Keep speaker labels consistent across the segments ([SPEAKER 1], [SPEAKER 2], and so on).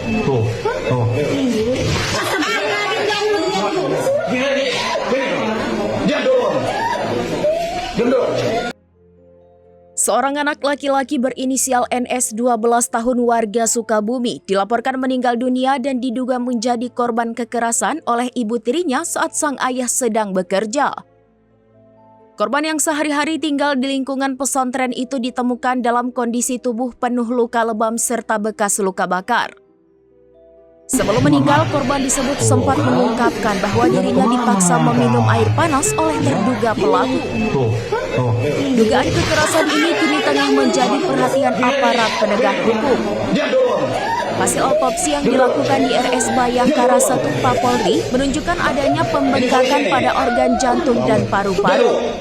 [SPEAKER 1] Tuh, tuh. Diam dulu. Diam dulu.
[SPEAKER 2] Seorang anak laki-laki berinisial NS 12 tahun warga Sukabumi dilaporkan meninggal dunia dan diduga menjadi korban kekerasan oleh ibu tirinya saat sang ayah sedang bekerja. Korban yang sehari-hari tinggal di lingkungan pesantren itu ditemukan dalam kondisi tubuh penuh luka lebam serta bekas luka bakar. Sebelum meninggal, korban disebut sempat mengungkapkan bahwa dirinya dipaksa meminum air panas oleh terduga pelaku. Dugaan kekerasan ini kini tengah menjadi perhatian aparat penegak hukum. Hasil otopsi yang dilakukan di RS Bayangkara 1 Polri menunjukkan adanya pembengkakan pada organ jantung dan paru-paru.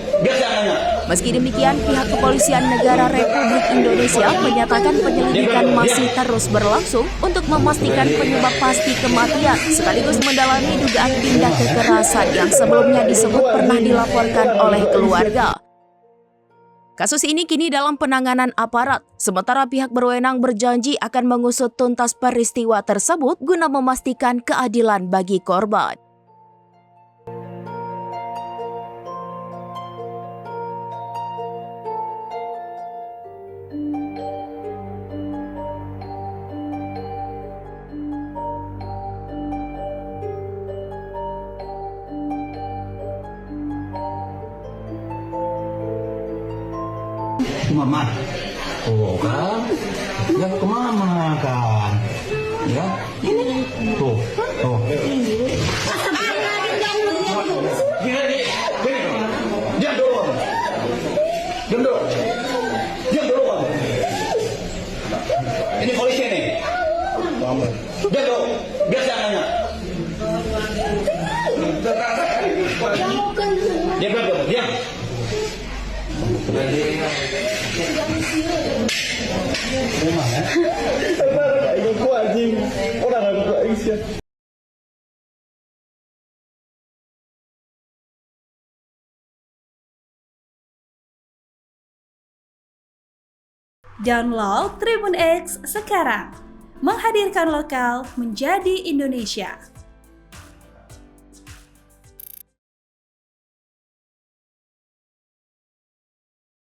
[SPEAKER 2] Meski demikian, pihak Kepolisian Negara Republik Indonesia menyatakan penyelidikan masih terus berlangsung untuk memastikan penyebab pasti kematian, sekaligus mendalami dugaan tindak kekerasan yang sebelumnya disebut pernah dilaporkan oleh keluarga. Kasus ini kini dalam penanganan aparat, sementara pihak berwenang berjanji akan mengusut tuntas peristiwa tersebut guna memastikan keadilan bagi korban.
[SPEAKER 1] Mama, tuh kan, ya ke mama kan, ya, tuh, tuh. Diam dulu, diam dulu, diam dulu. Ini polisi nih, diam dulu, biar saya nanya. Diam dulu, diam.
[SPEAKER 3] Download Tribun X sekarang, menghadirkan lokal menjadi Indonesia.